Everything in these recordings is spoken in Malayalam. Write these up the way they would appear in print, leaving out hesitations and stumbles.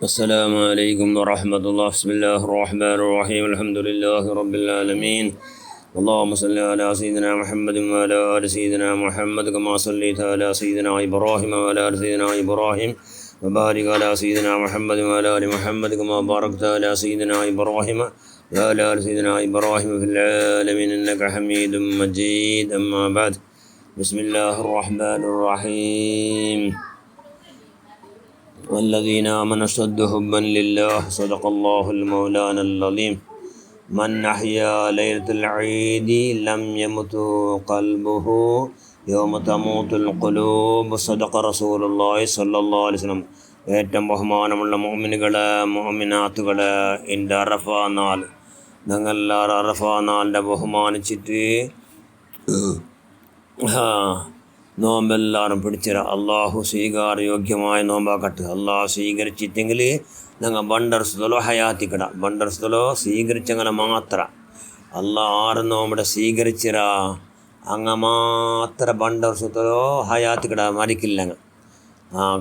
السلام عليكم ورحمة الله. بسم الله الرحمن الرحيم. الحمد لله رب العالمين. اللهم صل على سيدنا محمد وعلى آل سيدنا محمد كما صليت على سيدنا إبراهيم وعلى آل سيدنا إبراهيم وبارك على سيدنا محمد وعلى آل محمد كما باركت على سيدنا إبراهيم وعلى آل سيدنا إبراهيم في العالمين إنك حميد مجيد. أما بعد، بسم الله الرحمن الرحيم. والذين آمنوا اشد حبا لله صدق الله المولانا العظيم. من أحيا ليلة العيد لم يمت قلبه يوم تموت القلوب صدق رسول الله صلى الله عليه وسلم. ഏറ്റവും ബഹുമാനമുള്ള മുഅ്മിനുകളെ മുഅ്മിനാത്തുകളെ, എൻ്റെ അറഫ നാൾ ഞങ്ങളെല്ലാവരും അറഫ നാളിനെ ബഹുമാനിച്ചിട്ട് നോമ്പെല്ലാവരും പിടിച്ചിര. അള്ളാഹു സ്വീകാര്യോഗ്യമായ നോമ്പാക്കട്ടെ. അള്ളാഹു സ്വീകരിച്ചിട്ടെങ്കിൽ ഞങ്ങൾ ബണ്ടർസ്തലോ ഹയാത്തിക്കട ബണ്ടർസ്തലോ സ്വീകരിച്ചങ്ങനെ മാത്രം അള്ളാഹ് ആറ് നോമ്പടെ സ്വീകരിച്ചിര അങ്ങ് മാത്രം ബണ്ടർസ്തലോ ഹയാത്തിക്കട മരിക്കില്ലങ്ങ്.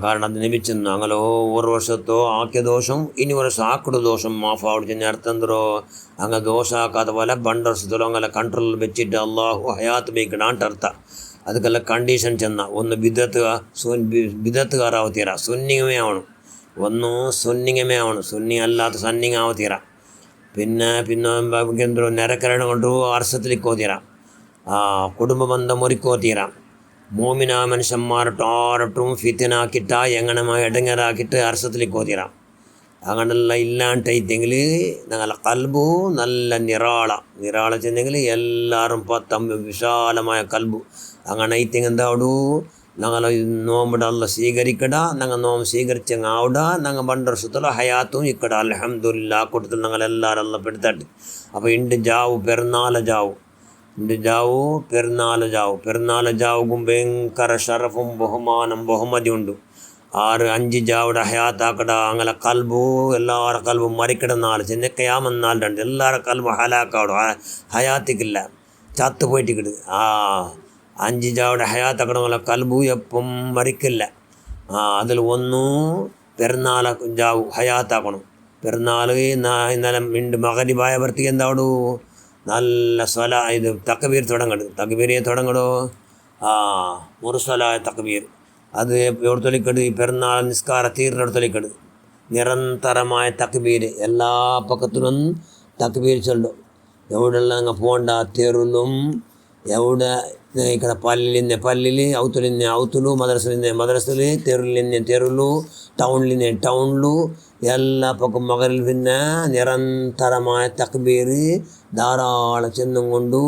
കാരണം അത് ലഭിച്ചെന്ന് അങ്ങനെ ഒരു വർഷത്തോ ആക്കിയ ദോഷം ഇനി വർഷം ആക്കിയ ദോഷം മാഫാവിടിച്ച് നേരത്തെന്തോ അങ്ങ് ദോഷമാക്കാത്ത പോലെ ബണ്ടർസ്തലോ അങ്ങനെ കൺട്രോളിൽ വെച്ചിട്ട് അള്ളാഹു ഹയാത്ത് ബേക്കിടാണ്ട് അർത്ഥം. ಅದಕ್ಕೆಲ್ಲ ಕಂಡೀಷನ್ ಚೆಂದ. ಒಂದು ಬಿದತ್ಗಾರಾವತೀರ ಸುನ್ನಿಗಮೇ ಅವನು, ಒಂದು ಸುನ್ನಿಗಮೇ ಅವನು, ಸುന്നി അല്ലാത്ത സന്നിങ്ങാവത്തീര. പിന്നെ ನೆರೆಕರಣ കൊണ്ട് അർസത്തിലേക്കോത്തീര, കുടുംബ ബന്ധം മുറിക്കോത്തീര. മോമിന മനുഷ്യന്മാരട്ട് ആരട്ടും ഫിത്തിനാക്കിട്ട എങ്ങനമായി ഇടങ്ങറാക്കിയിട്ട് അർസത്തിലേക്കോത്തീര. അങ്ങനെല്ലാം ഇല്ലാണ്ടൈത്തെങ്കിൽ ഞങ്ങളെ കൽബു നല്ല നിറാള ചെന്നെങ്കിൽ എല്ലാവരും വിശാലമായ കൽബു അങ്ങനെ ಐತೆಂಗೆ എന്താവಡು ഞങ്ങൾ നോമ്പുടെ അല്ല സ്വീകരിക്കട. ഞങ്ങൾ നോമ്പ് സ്വീകരിച്ചങ്ങ് ആവിട ഞങ്ങൾ ബണ്ടർസത്തല്ലോ ഹയാത്തും ഇക്കട അൽഹംദുലില്ലാ കൂട്ടത്തിൽ ഞങ്ങളെല്ലാവരും അല്ല പെടുത്തട്ട്. അപ്പോൾ ഇണ്ട് ജാവു പെരുന്നാൾ ജാവുകും ഭയങ്കര ഷറഫും ബഹുമാനം ബഹുമതി ഉണ്ട്. 6-5 ജാവുടെ ഹയാത്താക്കട. അങ്ങനെ കൽബു എല്ലാവരുടെ കൽബു മരിക്കട നാൾ ചെന്നൊക്കെ യാമന്നാളുണ്ട്. എല്ലാവരുടെ കൽബു ഹലാക്കാവിടും, ഹയാത്തിക്കില്ല, ചത്തു പോയിട്ടിക്കിട്. 5 ജാവുടെ ഹയാത്താക്കട കൽബു എപ്പം മരിക്കില്ല. അതിൽ ഒന്ന് പെരുന്നാൾ ജാവു ഹയാത്താക്കണം. പെരുന്നാൾ ഇന്നലെ മിണ്ട് മകരിബായ വർത്തിക്ക് എന്താവടു നല്ല ഇത് തക്ബീർ തുടങ്ങടോ. മുർസലായ തക്ബീർ അത് എവിടെ തൊലിക്കട് പെരുന്നാൾ നിസ്കാര തീർന്നെവിടെ തൊലിക്കട് നിരന്തരമായ തക്ബീർ എല്ലാ പക്കത്തിലും തക്ബീർ ചൊല്ലും. എവിടെല്ലാം അങ്ങ് പോണ്ട തെരുലും എവിടെ ఇక్కడ పల్లిని అవతులు మదరసలు తెరులు టౌన్లు എല്ലാ പക്കം മകരിൽ പിന്നെ നിരന്തരമായ തക്ബീർ ധാരാളം ചെന്നും കൊണ്ടു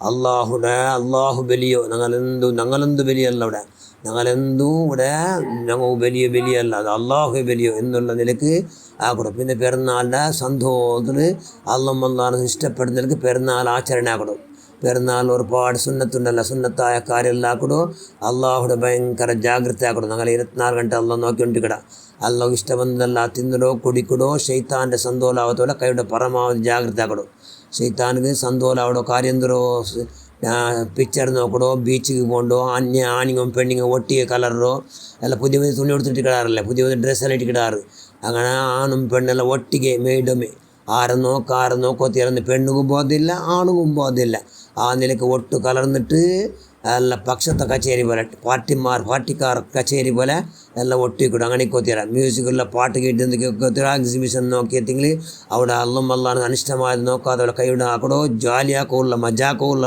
അള്ളാഹു ബലിയോ ഞങ്ങളെന്തു ബലിയല്ല ഇവിടെ, ഞങ്ങൾ വലിയല്ല, അത് അള്ളാഹു ബലിയോ എന്നുള്ള നിലക്ക് ആക്കണം. പിന്നെ പെരുന്നാളിൻ്റെ സന്തോഷത്തിൽ അള്ളാഹ് ഇഷ്ടപ്പെടുന്ന നിലക്ക് പെരുന്നാൾ ആചരണ ആക്കണം. പെരുന്നാൾ ഒരുപാട് സുന്നത്തുണ്ടല്ല, സുന്നത്തായ കാര്യമെല്ലാം ആക്കടോ. അള്ളാഹുടെ ഭയങ്കര ജാഗ്രത ആക്കടോ. ഞങ്ങൾ 24 ಗಂಟೆ അള്ളാഹ് നോക്കിക്കൊണ്ടിരിക്കട. അള്ളാഹു ഇഷ്ടബന്ധമല്ല തിന്നടോ കുടിക്കടോ ശൈത്താൻ്റെ സന്തോലാവത്തോടെ കൈയുടെ പരമാവധി ജാഗ്രത ആക്കടോ. ശൈത്താനിക്ക് സന്തോലാവടോ കാര്യം എന്തോ പിക്ചർ നോക്കടോ, ബീച്ചിക്ക് പോകണ്ടോ, ആണിങ്ങും പെണ്ണിങ്ങും ഒട്ടിയ കളറോ എല്ലാം പുതിയ തുണി എടുത്തിട്ട് കിടാറില്ല, പുതിയ ഡ്രസ്സെല്ലാം ഇട്ട് കിടാറ്. അങ്ങനെ ആണും പെണ്ണെല്ലാം ഒട്ടിಗೆ ಮೇಡಮೆ ആരെ നോക്കോത്തിറന്ന് പെണ്ണുക്കും ബോധമില്ല ആണുക്കും ബോധമില്ല. ആ നിലയ്ക്ക് ഒട്ട് കലർന്നിട്ട് എല്ലാം പക്ഷത്തെ കച്ചേരി പോലെ പാർട്ടിക്കാർ കച്ചേരി പോലെ എല്ലാം ഒട്ടിക്കൂടും. അങ്ങനെ കൊത്തിര മ്യൂസിക്കുള്ള പാട്ട് കേട്ട് എക്സിബിഷൻ നോക്കിയെങ്കിൽ അവിടെ അള്ളാണ് അനിഷ്ടമായത് നോക്കാതെ അവിടെ കൈയുടെ ആക്കടോ. ജാലിയാക്കുള്ള മജാക്കുള്ള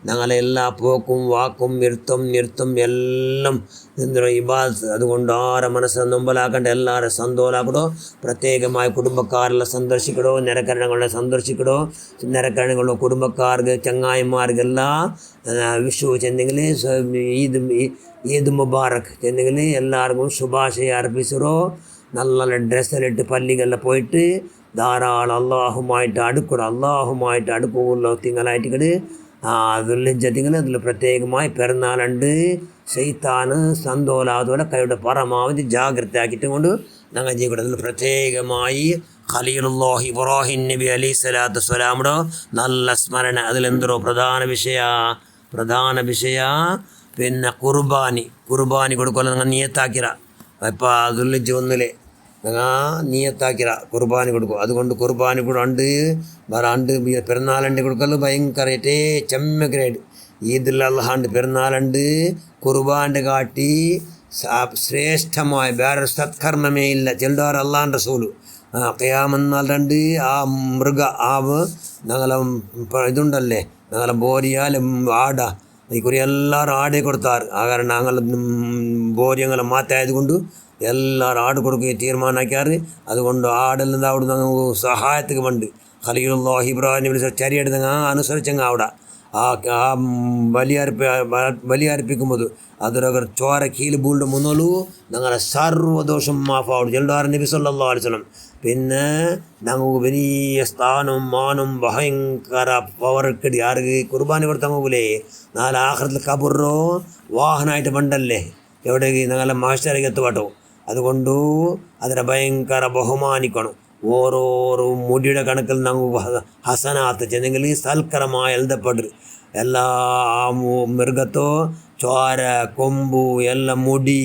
ഞങ്ങളെ എല്ലാ പോക്കും വാക്കും നിർത്തും എല്ലാം എന്തോ ഇബാദത്ത്. അതുകൊണ്ട് ആരെ മനസ്സിനെ നൊമ്പലാക്കേണ്ട എല്ലാവരും സന്തോഷാക്കടോ. പ്രത്യേകമായി കുടുംബക്കാരെല്ലാം സന്ദർശിക്കടോ, നിരക്കരണങ്ങളെ സന്ദർശിക്കടോ. നിരക്കരണങ്ങളുടെ കുടുംബക്കാർക്ക് ചങ്ങായിമാർക്കെല്ലാം വിഷു ചെന്നെങ്കിൽ ഈദ് മുബാറക്ക് ചെന്നെങ്കിൽ എല്ലാവർക്കും ശുഭാശയം അർപ്പിച്ചോ. നല്ല ഡ്രസ്സെല്ലാം പള്ളികളിൽ പോയിട്ട് ധാരാളം അള്ളാഹുമായിട്ട് അടുക്കുള്ളൂ തിങ്കളായിട്ട് അതിൽ അതിൽ പ്രത്യേകമായി പെരുന്നാളുണ്ട്. ശൈത്താന് സന്തോലാതുപോലെ കൈയുടെ പരമാവധി ജാഗ്രത ആക്കിയിട്ടും കൊണ്ട് ഞങ്ങൾ ജീവിക്കണം. അതിൽ പ്രത്യേകമായി ഖലീലുല്ലാഹി ഇബ്രാഹിം നബി അലൈഹി സ്വലാത്തു വസ്സലാമിയുടെ നല്ല സ്മരണ അതിലെന്തോ പ്രധാന വിഷയ പിന്നെ കുർബാനി കൊടുക്കുമല്ലോ നിങ്ങൾ നിയത്താക്കിറ. ഇപ്പം ദുൽഹിജ്ജ് 1 നീയത്താക്കിറ കുർബാനി കൊടുക്കും. അതുകൊണ്ട് കുർബാനി കൂടെ ഉണ്ട് വേറാണ്ട് പെരുന്നാളുണ്ട് കൊടുക്കൽ ഭയങ്കര ഏറ്റേ ചെമ്മ ഗ്രേഡ്. ഈദുൽ അദ്ഹാണ്ട് പെരുന്നാളുണ്ട് കുർബാൻ്റെ കാട്ടി ശ്രേഷ്ഠമായ വേറൊരു സത്കർമ്മമേ ഇല്ല. ചെല്ലുവാർ അള്ളാൻ റസൂല് ഖിയാമെന്നാലുണ്ട് ആ മൃഗ ആവ് ഞങ്ങളെ ഇതുണ്ടല്ലേ ഞങ്ങളെ ബോരിയാൽ ആട ഈ കുറി എല്ലാവരും ആടേ കൊടുത്താറ്. ആ കാരണം ഞങ്ങൾ ബോര്യങ്ങളെ മാറ്റായത് കൊണ്ട് എല്ലാവരും ആട് കൊടുക്കുകയും തീരുമാനമാക്കിയാറ്. അതുകൊണ്ട് ആടെല്ലാം അവിടെ ഞങ്ങൾ സഹായത്തിന് വേണ്ടി ഖലീലുല്ലാഹി ഇബ്രാഹിം ചരിയെടുത്ത് അനുസരിച്ചങ്ങ് അവിടെ ആ ബലിയർപ്പിക്കുമ്പോൾ അതൊരു ചോര കീല് ബൂളുടെ മുന്നോളൂ ഞങ്ങളെ സർവ്വദോഷം മാഫാവും ചെല്ലുവാർ നബി സല്ലല്ലാഹു അലൈഹി വസല്ലം. പിന്നെ ഞങ്ങൾക്ക് വലിയ സ്ഥാനവും മാനും ഭയങ്കര പവർക്കടി ആർക്ക് കുർബാന കൊടുത്തങ്ങൂലേ നാളെ ആഖിറത്തിൽ കബറോ വാഹനമായിട്ട് പണ്ടല്ലേ എവിടേക്ക് ഞങ്ങളെ മാസ്റ്ററിക്ക് എത്തുപാട്ടോ. അതുകൊണ്ട് അതിനെ ഭയങ്കര ബഹുമാനിക്കണം. ഓരോരോ മുടിയുടെ കണക്കിൽ ഞങ്ങൾ ഹസനാത്ത് ചെന്നെങ്കിൽ സൽക്കരമായി എഴുതപ്പെടും. എല്ലാ മൃഗത്തോ ചോര കൊമ്പു എല്ലാം മുടി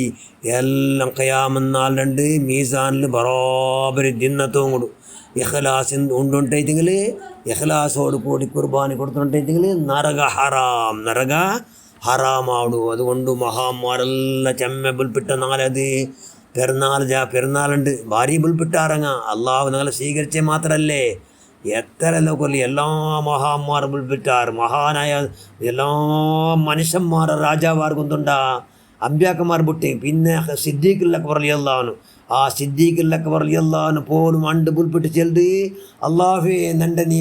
എല്ലാം ഖിയാമെന്നാലുണ്ട് മീസാനിൽ ബറാബരി ദിന്നത്തും കൂടും. ഇഖ്ലാസ് ഉണ്ടുണ്ടെങ്കിൽ ഇഖ്ലാസോട് കൂടി കുർബാനി കൊടുത്തുണ്ടെങ്കിൽ നരക ഹറാമാവു. അതുകൊണ്ട് മഹാന്മാരെല്ലാം ചെമ്മ ബുൽപ്പിട്ട നാളത് പെരുന്നാളുണ്ട് ഭാര്യ ബുൽപ്പിട്ടാറങ്ങ അള്ളാഹു ഞങ്ങളെ സ്വീകരിച്ചേ മാത്രമല്ലേ എത്ര കൊല്ലി എല്ലാ മഹാന്മാർ ബുൽപ്പിട്ടാറ്. മഹാനായ എല്ലാ മനുഷ്യന്മാരെ രാജാവാർക്കൊന്നുണ്ടാ അമ്പ്യാക്കന്മാർ ബുട്ടി. പിന്നെ സിദ്ദീഖുൽ അക്ബർ റളിയല്ലാഹു ആ സിദ്ദീഖുൽ അക്ബർ റളിയല്ലാഹു പോലും അണ്ട് ബുൽപ്പിട്ട് ചെല്ല് അള്ളാഹുവേ നൻ്റെ നീ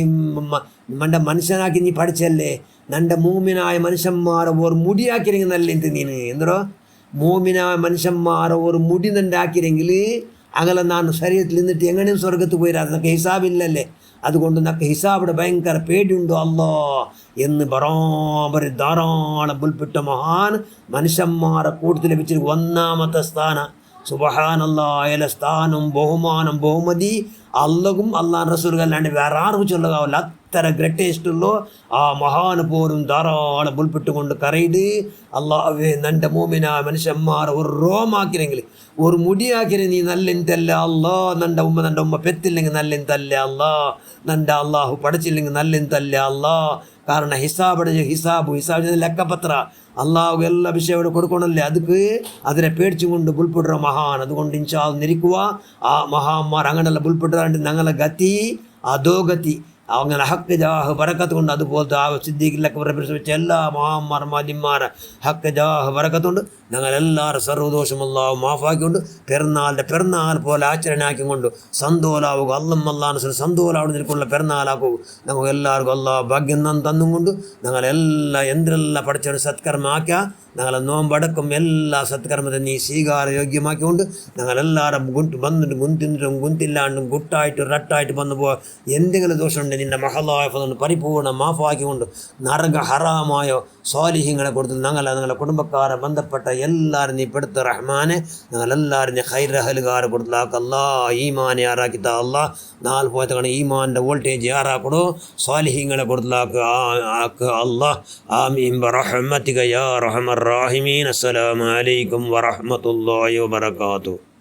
മൻ്റെ മനുഷ്യനാക്കി നീ പഠിച്ചല്ലേ നൻ്റെ മൂമിനായ മനുഷ്യന്മാരെ ഒരു മുടിയാക്കിരെങ്കിൽ നല്ല എന്ത് നീന് എന്തോ മൂമിനായ മനുഷ്യന്മാരെ ഒരു മുടി നണ്ടാക്കിരെങ്കിൽ അങ്ങനെ ഞാൻ ശരീരത്തിൽ നിന്നിട്ട് എങ്ങനെയും സ്വർഗത്ത് പോയിരാ നക്ക് ഹിസാബില്ലല്ലേ. അതുകൊണ്ട് നക്ക് ഹിസാബിടെ ഭയങ്കര പേടിയുണ്ടോ അല്ലോ എന്ന് ബറാബർ ധാരാളം ബുൽപ്പിട്ട മഹാൻ മനുഷ്യന്മാരെ കൂട്ടത്തിൽ ലഭിച്ചിട്ട് ഒന്നാമത്തെ സ്ഥാനം. സുബ്ഹാനല്ലാഹ് അയാളെ സ്ഥാനം ബഹുമാനം ബഹുമതി അള്ളകും അള്ളാൻ റസൂലുകല്ലാണ്ട് വേറെ ആർക്കും ചൊല്ലുകാവില്ല. അത്ര ഗ്രേറ്റേസ്റ്റുള്ളൂ ആ മഹാന് പോലും ധാരാളം ബുൽപ്പിട്ടുകൊണ്ട് കരയിട് അള്ളാഹുവേ നൻ്റെ മൂമിനായ മനുഷ്യന്മാർ ഒരു റോമാക്കിരെങ്കിൽ ഒരു മുടിയാക്കിരെ നീ നല്ലെന്തല്ല അല്ലാ നൻ്റെ ഉമ്മ പെത്തില്ലെങ്കിൽ നല്ലെന്തല്ല അല്ലാ നൻ്റെ അള്ളാഹു പഠിച്ചില്ലെങ്കിൽ നല്ലെന്തല്ല അല്ലാ. കാരണം ഹിസാബ് ಲೆಕ್ಕಪತ್ರ അള്ളാഹു എല്ലാ വിഷയം ഇവിടെ കൊടുക്കണമല്ലേ അതുക്ക് അതിനെ പേടിച്ചും കൊണ്ട് ബുൽപ്പിടുற മഹാൻ. അതുകൊണ്ട് ഇൻഷാ അല്ലാഹ് നിരിക്കുക ആ മഹാന്മാർ അങ്ങനെയുള്ള ബുൽപ്പിടാണ്ട് ഞങ്ങളെ ഗതി അതോ ഗതി അങ്ങനെ ഹക്ക് ജാഹ് ബറക്കത്ത് കൊണ്ട് അതുപോലത്തെ ആ സിദ്ദീഖുൽ അക്ബർ വെച്ച എല്ലാ മഹാന്മാർ മാധ്യന്മാരെ ഹക്ക് ജാഹ് ബറക്കത്ത് കൊണ്ട് ഞങ്ങളെല്ലാവരും സർവ്വദോഷം അല്ലാഹു മാഫാക്കിക്കൊണ്ട് പെരുന്നാൾ പോലെ ആചരണയാക്കിക്കൊണ്ട് സന്തോലാവുക അല്ലാഹ് സന്തോലാവുന്ന നിൽക്കുള്ള പെരുന്നാളാക്കുക നമുക്ക് എല്ലാവർക്കും അല്ലാഹ് ഭാഗ്യം തന്നും കൊണ്ട് ഞങ്ങളെല്ലാം എന്തെല്ലാം പഠിച്ച സത്കർമ്മമാക്കിയ ഞങ്ങളെ നോമ്പടക്കം എല്ലാ സത്കർമ്മത്തെ നീ സ്വീകാരയോഗ്യമാക്കിക്കൊണ്ട് ഞങ്ങളെല്ലാവരും വന്നിട്ട് ഗുന്തിന്നിട്ടും ഗുന്തില്ലാണ്ടും ഗുട്ടായിട്ട് റട്ടായിട്ട് വന്നു പോകാൻ എന്തെങ്കിലും ദോഷമുണ്ട് നിൻ്റെ മഹലായ ഫലം പരിപൂർണ്ണ മാഫാക്കിക്കൊണ്ട് നരക ഹറാമായോ സ്വാലിഹ്യങ്ങളെ കൊടുത്ത് ഞങ്ങളെ കുടുംബക്കാരെ ബന്ധപ്പെട്ട എല്ലാവരും നീ പെടുത്ത റഹ്മാനെ ഞങ്ങളെല്ലാവരും നീ ഖൈറഹലുകാരെ കൊടുത്തലാക്ക അല്ലാ ഈമാനെ ആറാക്കിത്ത അല്ലാ നാല് പോയത്തെ ഈമാൻ്റെ വോൾട്ടേജ് ആറാക്കണോ സ്വാലിഹ്യങ്ങളെ കൊടുത്തലാക്ക അല്ലാ ആമീൻ ബറഹ്മതിക യാ റഹ്മർ الراحمين. السلام عليكم ورحمة الله وبركاته.